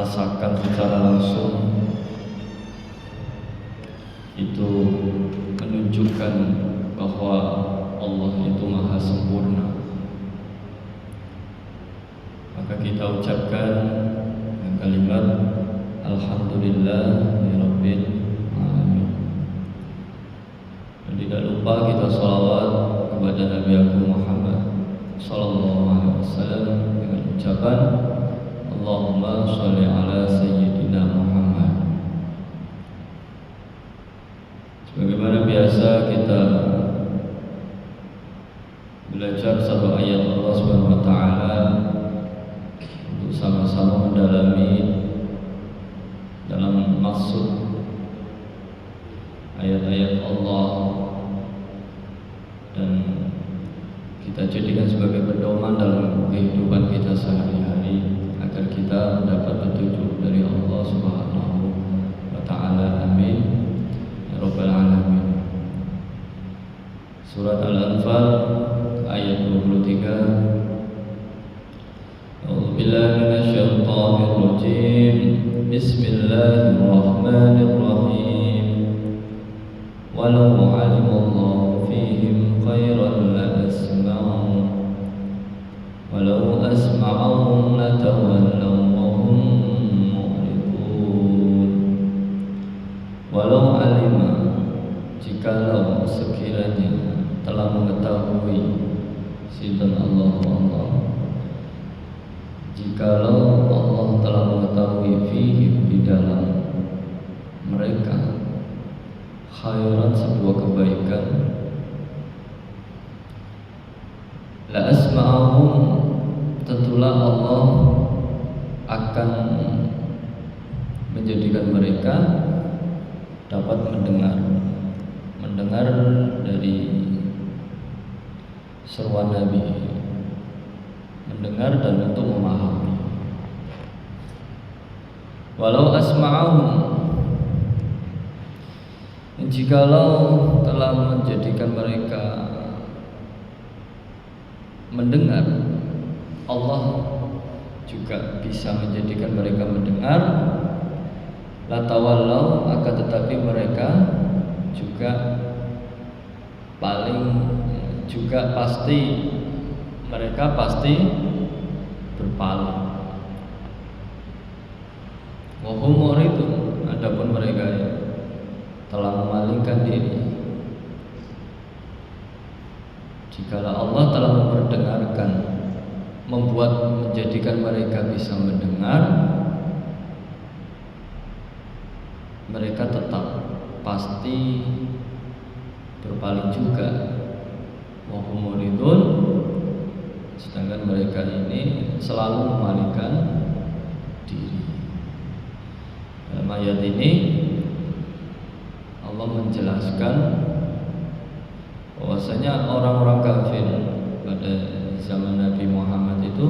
merasakan secara langsung, itu menunjukkan bahwa Allah itu maha sempurna. Maka kita ucapkan kalimat Alhamdulillahirabbil alamin. Dan tidak lupa kita shalawat kepada Nabi Agung Muhammad sallallahu alaihi wasallam dengan ucapan Allahumma sholli ala sayyidina Muhammad. Sebagaimana biasa kita belajar satu ayat Allah Subhanahu wa taala untuk sama-sama mendalami dalam maksud ayat-ayat Allah dan kita jadikan sebagai pedoman dalam kehidupan kita sehari-hari agar kita mendapat petunjuk dari Allah Subhanahu wa taala. Amin ya rabbal alamin. Surat Al-Anfal ayat 23. A'udzubillahi minasyaitonir rajim. Bismillahirrahmanirrahim. Walau alimallahu fihim khairan la asma'ahum walau asma'ahum latawallaw wa hum mu'ridun. Walau alima, jikalau sekiranya telah mengetahui sinten Allah, jikalau Allah telah mengetahui fihim di dalam mereka khairan sebuah kebaikan, la asma'ahum, tentulah Allah akan menjadikan mereka dapat mendengar dari seruan Nabi, mendengar dan untuk memahami. Walau asma'ahum, jikalau telah menjadikan mereka mendengar, Allah juga bisa menjadikan mereka mendengar. Latawallau, akan tetapi mereka juga pasti berpaling. Wa hum muridun, adapun mereka telah memalingkan diri. Jikalau Allah telah memperdengarkan, menjadikan mereka bisa mendengar, mereka tetap pasti berpaling juga. Wa hum muridun, sedangkan mereka ini selalu memalingkan diri. Dalam ayat ini Allah menjelaskan bahwasanya orang-orang kafir pada zaman Nabi Muhammad itu,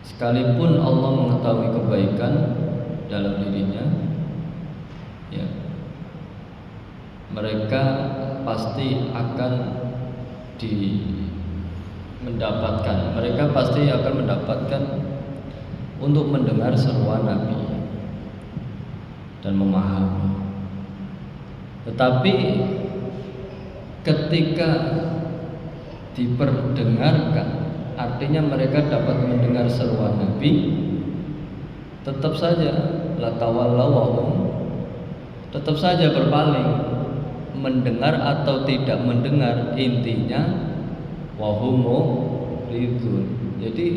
sekalipun Allah mengetahui kebaikan dalam dirinya, ya, mereka pasti akan mendapatkan untuk mendengar seruan Nabi dan memahami. Tetapi ketika diperdengarkan, artinya mereka dapat mendengar seruan Nabi, tetap saja latawallawahum, tetap saja berpaling, mendengar atau tidak mendengar, intinya wahum mu'ridun. Jadi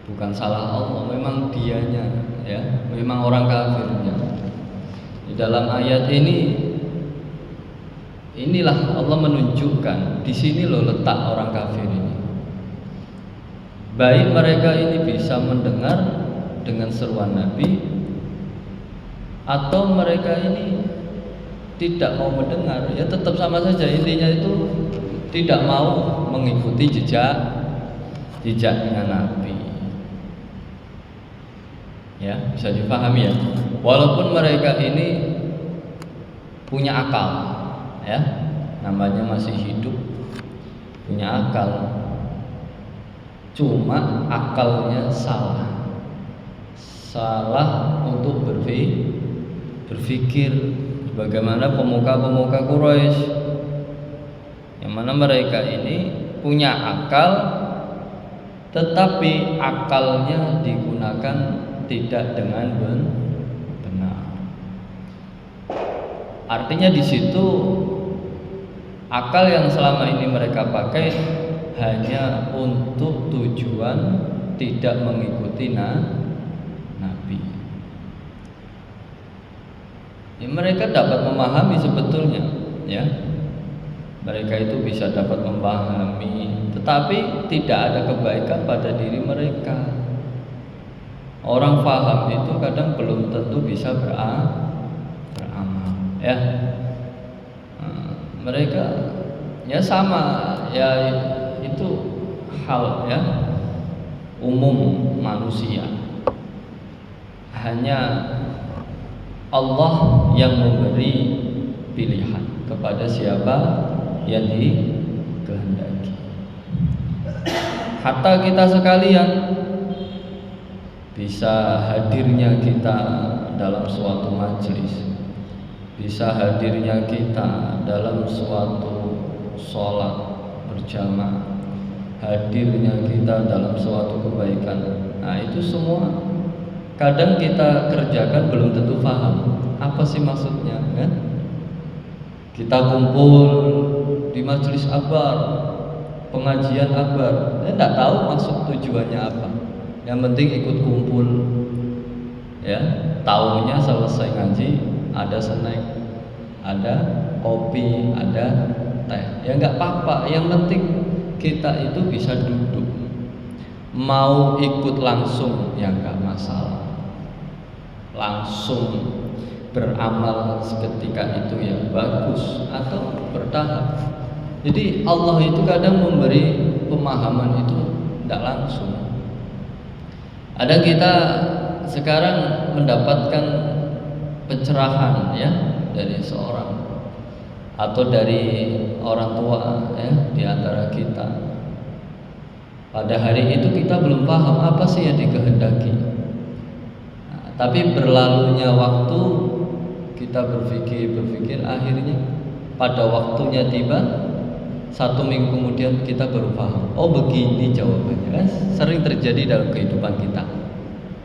bukan salah Allah, memang dianya, ya, memang orang kafirnya. Di dalam ayat inilah Allah menunjukkan, di sini loh letak orang kafir ini. Baik mereka ini bisa mendengar dengan seruan Nabi, atau mereka ini tidak mau mendengar, ya tetap sama saja, intinya itu tidak mau mengikuti jejaknya Nabi. Ya, bisa dipahami ya. Walaupun mereka ini punya akal, ya, namanya masih hidup, punya akal, cuma akalnya salah. salah untuk berpikir bagaimana pemuka-pemuka Quraisy, yang mana mereka ini punya akal, tetapi akalnya digunakan tidak dengan benar. Artinya di situ akal yang selama ini mereka pakai hanya untuk tujuan tidak mengikuti Nabi. Ya, mereka dapat memahami sebetulnya, ya. Mereka itu bisa dapat memahami, tetapi tidak ada kebaikan pada diri mereka. Orang paham itu kadang belum tentu bisa beramal, ya. Mereka ya sama, ya itu hal ya umum manusia. Hanya Allah yang memberi pilihan kepada siapa yang dikehendaki. Hatta kita sekalian, bisa hadirnya kita dalam suatu majelis, bisa hadirnya kita dalam suatu sholat berjamaah, hadirnya kita dalam suatu kebaikan. Nah, itu semua kadang kita kerjakan belum tentu paham apa sih maksudnya, kan? Kita kumpul di majelis akbar, pengajian akbar, tidak tahu maksud tujuannya apa. Yang penting ikut kumpul, ya. Taunya selesai ngaji ada snack, ada kopi, ada teh. Ya nggak apa-apa. Yang penting kita itu bisa duduk. Mau ikut langsung ya nggak masalah. Langsung beramal seketika itu ya bagus, atau bertahap. Jadi Allah itu kadang memberi pemahaman itu tidak langsung. Ada kita sekarang mendapatkan pencerahan ya dari seorang atau dari orang tua ya di antara kita. Pada hari itu kita belum paham apa sih yang dikehendaki. Nah, tapi berlalunya waktu kita berpikir akhirnya pada waktunya tiba, 1 minggu kemudian kita baru paham. Oh begini jawabannya, kan? Sering terjadi dalam kehidupan kita.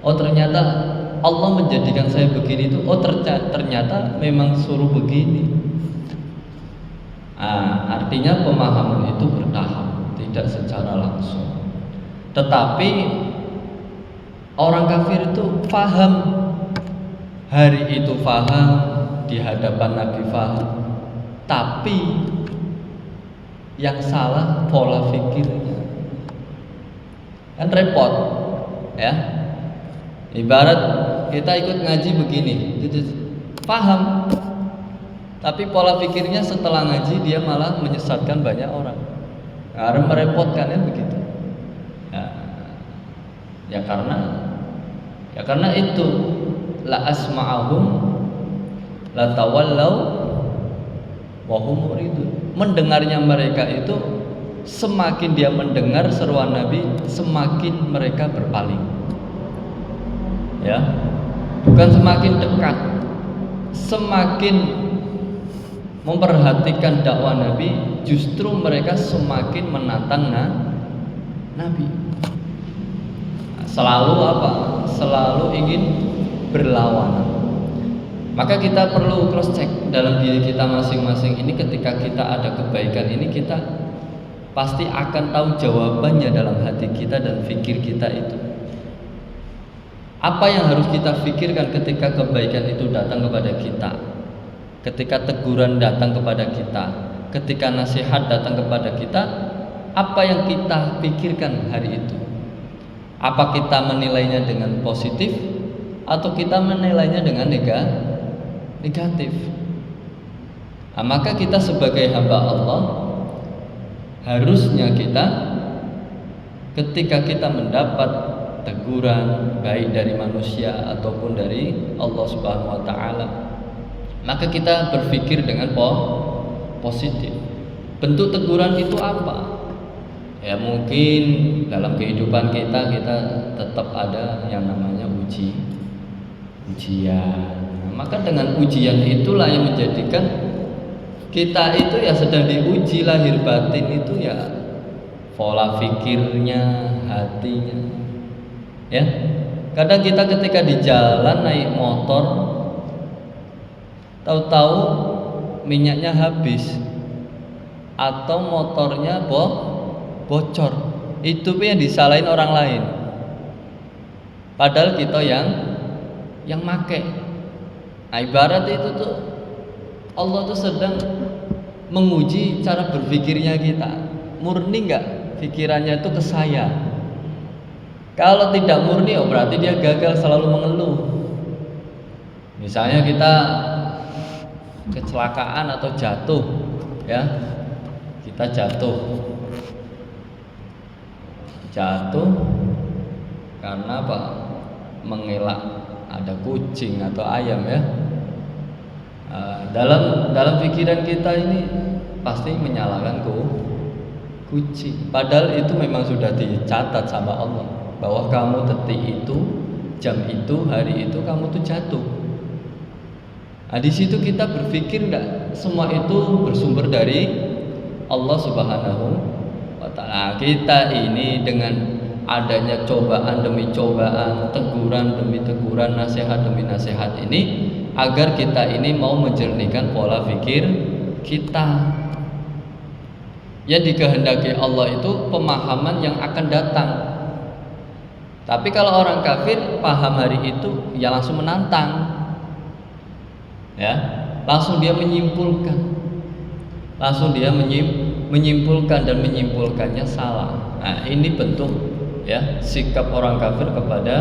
Oh ternyata Allah menjadikan saya begini itu. Oh ternyata memang suruh begini. Artinya pemahaman itu bertahap, tidak secara langsung. Tetapi orang kafir itu paham. Hari itu paham, di hadapan Nabi paham. Tapi yang salah pola pikirnya, kan repot, ya. Ibarat kita ikut ngaji begini, paham, tapi pola pikirnya setelah ngaji dia malah menyesatkan banyak orang. Karena merepotkan kan begitu. Ya karena itu la asma'ahum la tawallau wa hum muridun. Mendengarnya mereka itu, semakin dia mendengar seruan Nabi, semakin mereka berpaling. Ya. Bukan semakin dekat. Semakin memperhatikan dakwah Nabi, justru mereka semakin menantang Nabi. Selalu apa? Selalu ingin berlawanan. Maka kita perlu cross check dalam diri kita masing-masing ini. Ketika kita ada kebaikan ini, kita pasti akan tahu jawabannya dalam hati kita dan fikir kita itu. Apa yang harus kita pikirkan ketika kebaikan itu datang kepada kita, ketika teguran datang kepada kita, ketika nasihat datang kepada kita, apa yang kita pikirkan hari itu? Apa kita menilainya dengan positif atau kita menilainya dengan negatif? Nah, maka kita sebagai hamba Allah, harusnya kita ketika kita mendapat teguran baik dari manusia ataupun dari Allah Subhanahu wa taala, maka kita berpikir dengan positif. Bentuk teguran itu apa? Ya mungkin dalam kehidupan kita tetap ada yang namanya ujian. Nah, maka dengan ujian itulah yang menjadikan kita itu ya sedang diuji lahir batin itu ya pola pikirnya, hatinya. Ya. Kadang kita ketika di jalan naik motor tahu-tahu minyaknya habis atau motornya bocor, itu pun yang disalahin orang lain, padahal kita yang make. Nah, ibarat itu tuh Allah tuh sedang menguji cara berpikirnya kita, murni nggak pikirannya itu ke saya. Kalau tidak murni, oh berarti dia gagal, selalu mengeluh. Misalnya kita kecelakaan atau jatuh, ya, kita jatuh karena apa? Mengelak ada kucing atau ayam, ya. Dalam pikiran kita ini pasti menyalahkan kucing, padahal itu memang sudah dicatat sama Allah bahwa kamu detik itu, jam itu, hari itu kamu tuh jatuh. Nah, di situ kita berpikir enggak semua itu bersumber dari Allah Subhanahu wa taala. Kita ini dengan adanya cobaan demi cobaan, teguran demi teguran, nasihat demi nasihat ini agar kita ini mau menjernihkan pola pikir kita. Yang dikehendaki Allah itu pemahaman yang akan datang. Tapi kalau orang kafir paham hari itu ya langsung menantang. Ya, langsung dia menyimpulkan. Menyimpulkan dan menyimpulkannya salah. Nah, ini bentuk ya sikap orang kafir kepada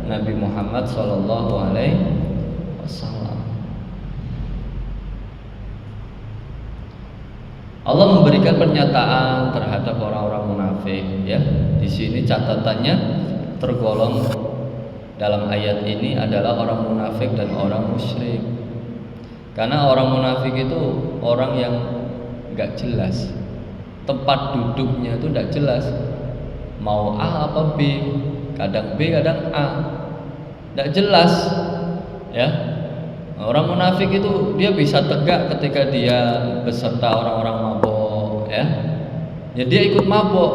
Nabi Muhammad SAW. Allah memberikan pernyataan terhadap orang-orang munafik, ya. Di sini catatannya tergolong dalam ayat ini adalah orang munafik dan orang musyrik. Karena orang munafik itu orang yang enggak jelas. Tempat duduknya itu enggak jelas. Mau A apa B, kadang B, kadang A. Enggak jelas. Ya. Orang munafik itu dia bisa tegak ketika dia beserta orang-orang mabok, ya. Ya dia ikut mabok.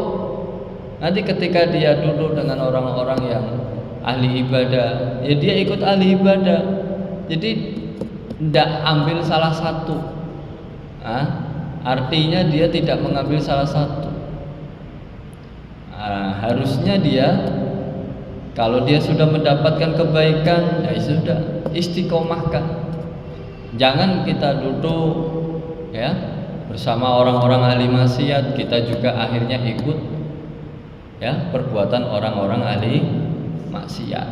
Nanti ketika dia duduk dengan orang-orang yang ahli ibadah, ya dia ikut ahli ibadah. Jadi tidak ambil salah satu. Artinya dia tidak mengambil salah satu. Harusnya dia kalau dia sudah mendapatkan kebaikan, ya sudah istiqomahkan. Jangan kita duduk ya bersama orang-orang ahli maksiat, kita juga akhirnya ikut ya perbuatan orang-orang ahli maksiat.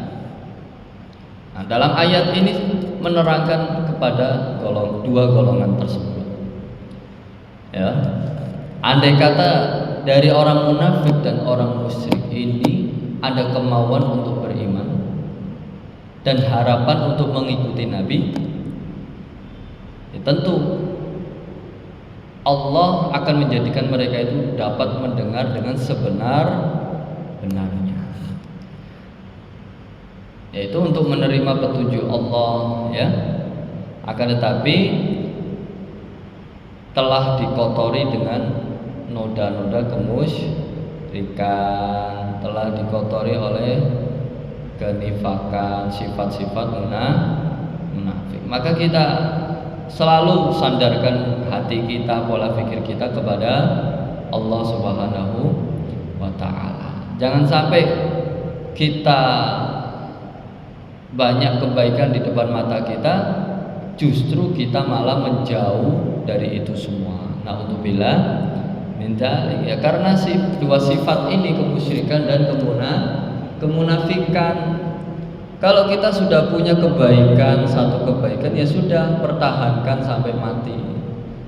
Nah, dalam ayat ini menerangkan kepada dua golongan tersebut. Ya. Andai kata dari orang munafik dan orang musyrik ini ada kemauan untuk beriman dan harapan untuk mengikuti Nabi, ya tentu Allah akan menjadikan mereka itu dapat mendengar dengan sebenar-benarnya, yaitu untuk menerima petunjuk Allah, ya. Akan tetapi telah dikotori dengan noda-noda kemusyrikan, telah dikotori oleh kenifakan, sifat-sifat munafik. Maka kita selalu sandarkan hati kita, pola pikir kita kepada Allah Subhanahu wa taala. Jangan sampai kita banyak kebaikan di depan mata kita, justru kita malah menjauh dari itu semua. Na'udzubillah min dzalik. Ya karena dua sifat ini, kemusyrikan dan kemunafikan. Kalau kita sudah punya kebaikan, satu kebaikan, ya sudah pertahankan sampai mati.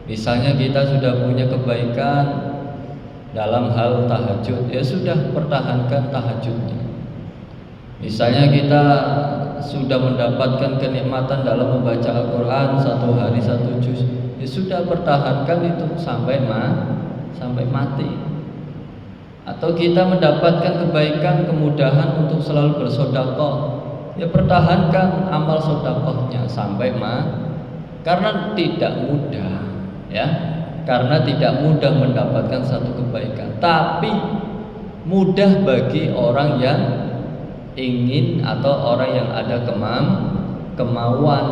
Misalnya kita sudah punya kebaikan dalam hal tahajud, ya sudah pertahankan tahajudnya. Misalnya kita sudah mendapatkan kenikmatan dalam membaca Al-Quran, satu hari satu juz, ya sudah pertahankan itu sampai mati. atau kita mendapatkan kebaikan, kemudahan untuk selalu bersedekah, ya pertahankan amal sedekahnya sampai karena tidak mudah, ya. Karena tidak mudah mendapatkan satu kebaikan, tapi mudah bagi orang yang ingin atau orang yang ada kemauan.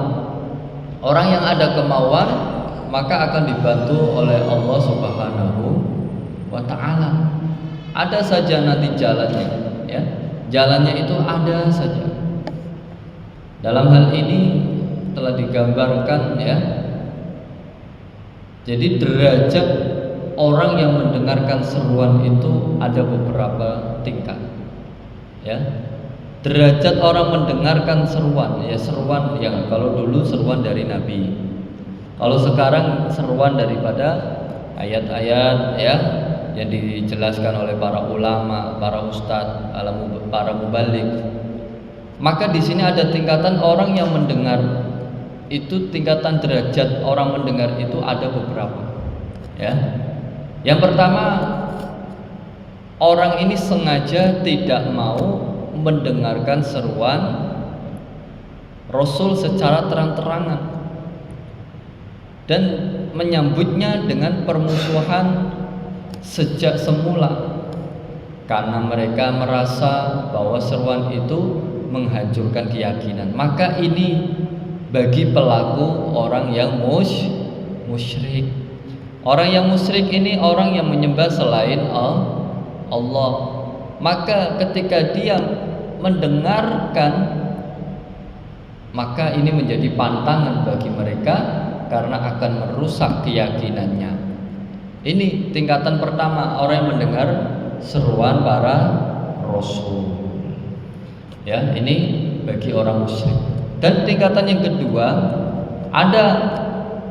Orang yang ada kemauan maka akan dibantu oleh Allah Subhanahu wa taala. Ada saja nanti jalannya, ya. Jalannya itu ada saja. Dalam hal ini telah digambarkan, ya. Jadi derajat orang yang mendengarkan seruan itu ada beberapa tingkat, ya. Derajat orang mendengarkan seruan, ya seruan yang kalau dulu seruan dari Nabi, kalau sekarang seruan daripada ayat-ayat, ya, yang dijelaskan oleh para ulama, para ustadz, para mubaligh. Maka di sini ada tingkatan orang yang mendengar. Itu tingkatan derajat orang mendengar itu ada beberapa, ya. Yang pertama, orang ini sengaja tidak mau mendengarkan seruan Rasul secara terang-terangan dan menyambutnya dengan permusuhan sejak semula, karena mereka merasa bahwa seruan itu menghancurkan keyakinan. Maka ini bagi pelaku orang yang musyrik. Orang yang musyrik ini orang yang menyembah selain Allah. Maka ketika dia mendengarkan, maka ini menjadi pantangan bagi mereka karena akan merusak keyakinannya. Ini tingkatan pertama, orang yang mendengar seruan para rasul. Ya, ini bagi orang musyrik. Dan tingkatan yang kedua, ada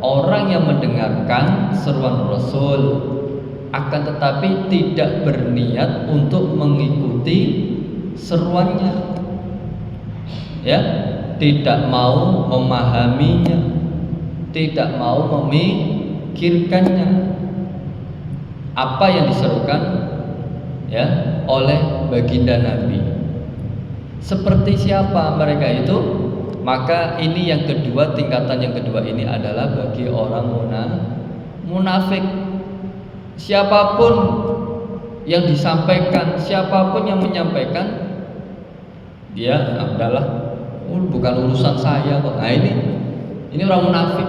orang yang mendengarkan seruan Rasul akan tetapi tidak berniat untuk mengikuti seruannya, ya, tidak mau memahaminya, tidak mau memikirkannya apa yang diserukan, ya, oleh baginda Nabi. Seperti siapa mereka itu? Maka ini yang kedua, tingkatan yang kedua ini adalah bagi orang munafik. Siapapun yang disampaikan, siapapun yang menyampaikan, dia adalah bukan urusan saya kok. Nah, ini orang munafik.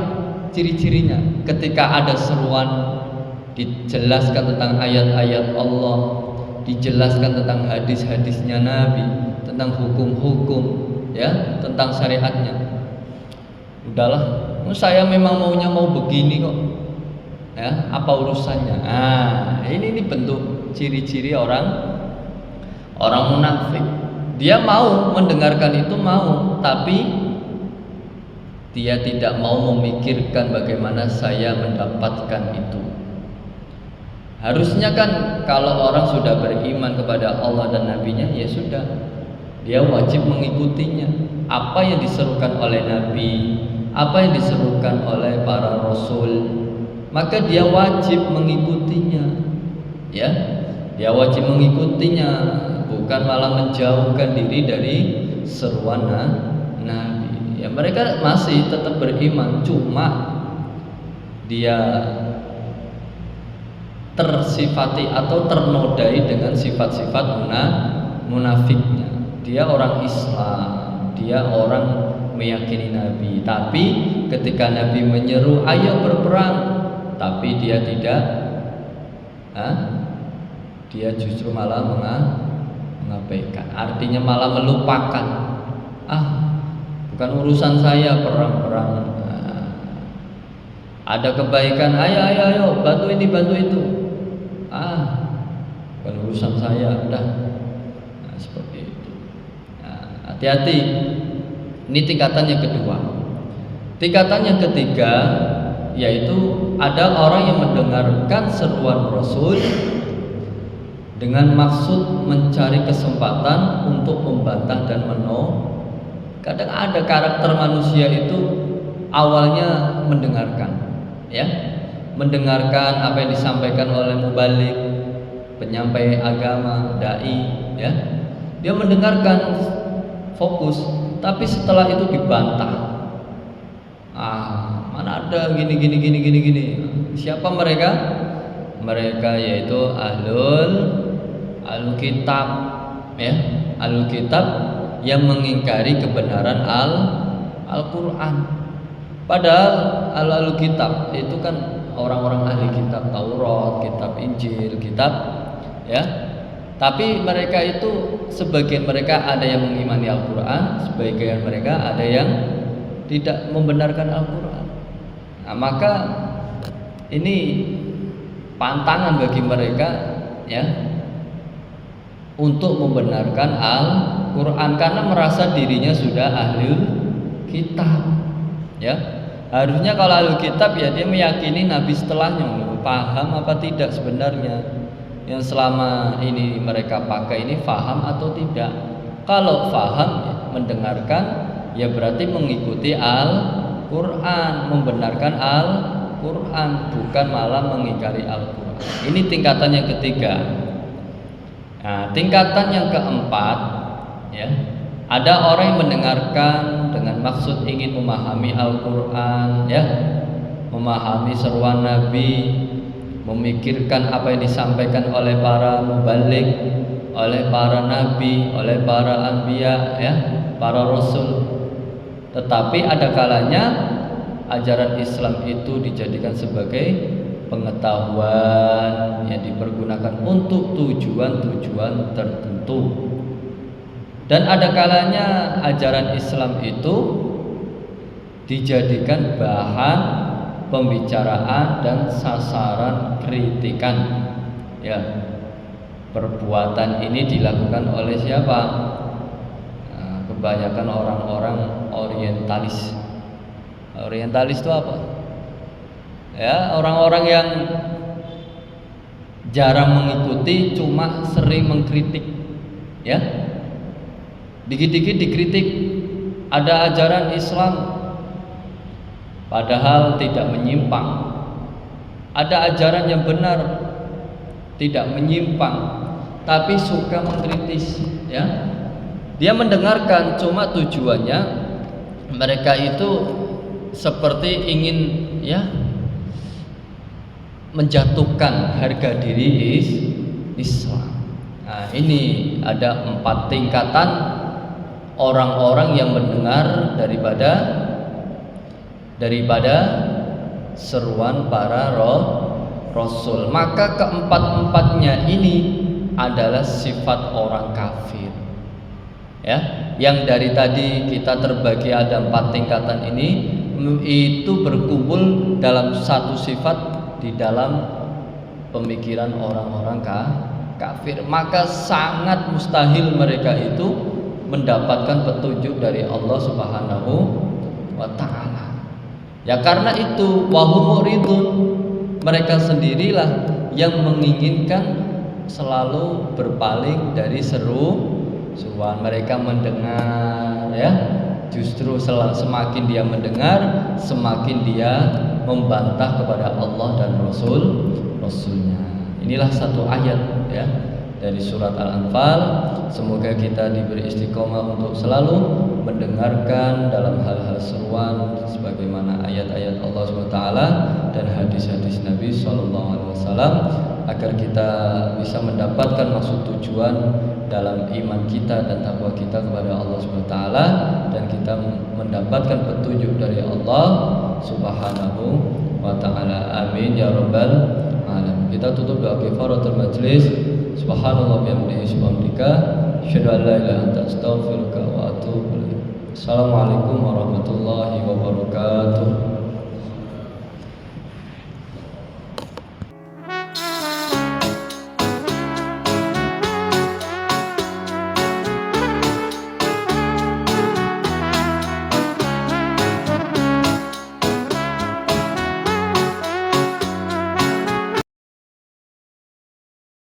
Ciri-cirinya ketika ada seruan, dijelaskan tentang ayat-ayat Allah, dijelaskan tentang hadis-hadisnya Nabi, tentang hukum-hukum, ya, tentang syariatnya. Udahlah, saya memang mau begini kok, ya, apa urusannya? Nah, ini bentuk ciri-ciri orang munafik. Dia mau mendengarkan itu, mau, tapi dia tidak mau memikirkan bagaimana saya mendapatkan itu. Harusnya kan kalau orang sudah beriman kepada Allah dan Nabi-Nya, ya sudah, dia wajib mengikutinya. Apa yang diserukan oleh Nabi, apa yang diserukan oleh para Rasul, maka dia wajib mengikutinya, ya. Dia wajib mengikutinya, bukan malah menjauhkan diri dari seruan Nabi. Ya, mereka masih tetap beriman, cuma dia tersifati atau ternodai dengan sifat-sifat munafiknya. Dia orang Islam, dia orang meyakini Nabi, tapi ketika Nabi menyeru ayo berperang, tapi dia tidak, dia justru malah mengabaikan. Artinya malah melupakan. Bukan urusan saya perang-perang. Ada kebaikan, ayo bantu ini bantu itu. Bukan urusan saya, udah. Nah, seperti itu. Nah, hati-hati. Ini tingkatan yang kedua. Tingkatan yang ketiga, yaitu ada orang yang mendengarkan seruan Rasul dengan maksud mencari kesempatan untuk membantah dan Kadang ada karakter manusia itu awalnya mendengarkan, ya, mendengarkan apa yang disampaikan oleh mubaligh, penyampai agama, dai, ya. Dia mendengarkan fokus, tapi setelah itu dibantah. Mana ada gini. Siapa mereka? Mereka yaitu ahlul kitab, ya. Ahlul kitab yang mengingkari kebenaran Al-Qur'an. Padahal ahlul kitab itu kan orang-orang ahli kitab Taurat, kitab Injil, kitab, ya. Tapi mereka itu sebagian mereka ada yang mengimani Al-Qur'an, sebagian mereka ada yang tidak membenarkan Al-Qur'an. Nah, maka ini pantangan bagi mereka, ya, untuk membenarkan Al-Qur'an karena merasa dirinya sudah ahli kitab, ya. Harusnya kalau ahli kitab ya dia meyakini nabi setelahnya, paham apa tidak sebenarnya yang selama ini mereka pakai ini paham atau tidak. Kalau paham ya, mendengarkan ya berarti mengikuti Al-Qur'an, membenarkan Al-Qur'an, bukan malah mengingkari Al-Qur'an. Ini tingkatan yang ketiga. Nah, tingkatan yang keempat, ya, ada orang yang mendengarkan dengan maksud ingin memahami Al-Qur'an, ya, memahami seruan Nabi, memikirkan apa yang disampaikan oleh para mubalik, oleh para nabi, oleh para anbiya, ya, para rasul. Tetapi ada kalanya ajaran Islam itu dijadikan sebagai pengetahuan yang dipergunakan untuk tujuan-tujuan tertentu. Dan ada kalanya ajaran Islam itu dijadikan bahan pembicaraan dan sasaran kritikan, ya. Perbuatan ini dilakukan oleh siapa? Nah, kebanyakan orang-orang orientalis. Orientalis itu apa? Ya, orang-orang yang jarang mengikuti, cuma sering mengkritik, ya. Dikit-dikit dikritik ada ajaran Islam, padahal tidak menyimpang. Ada ajaran yang benar, tidak menyimpang, tapi suka mengkritis, ya. Dia mendengarkan, cuma tujuannya mereka itu seperti ingin, ya, menjatuhkan harga diri Islam. Nah, ini ada 4 tingkatan orang-orang yang mendengar daripada seruan para rasul. Maka keempat-empatnya ini adalah sifat orang kafir, ya. Yang dari tadi kita terbagi ada 4 tingkatan ini, itu berkumpul dalam satu sifat di dalam pemikiran orang-orang kafir. Maka sangat mustahil mereka itu mendapatkan petunjuk dari Allah Subhanahu wa ta'ala. Ya karena itu wahum muridun, mereka sendirilah yang menginginkan selalu berpaling dari seruan. Mereka mendengar, ya, justru semakin dia mendengar, semakin dia membantah kepada Allah dan Rasulnya. Inilah satu ayat, ya, dari surat Al-Anfal. Semoga kita diberi istiqomah untuk selalu mendengarkan dalam hal-hal seruan sebagaimana ayat-ayat Allah SWT dan hadis-hadis Nabi SAW, agar kita bisa mendapatkan maksud tujuan dalam iman kita dan takwa kita kepada Allah SWT, dan kita mendapatkan petunjuk dari Allah Subhanahu wa ta'ala. Amin ya rabbal alamin. Kita tutup doa kifaratul majlis. Subhanallah bihamdihi subhanallah, asyhadu an la ilaha illa anta astaghfiruka wa atubu ilaik. Assalamualaikum warahmatullahi wabarakatuh.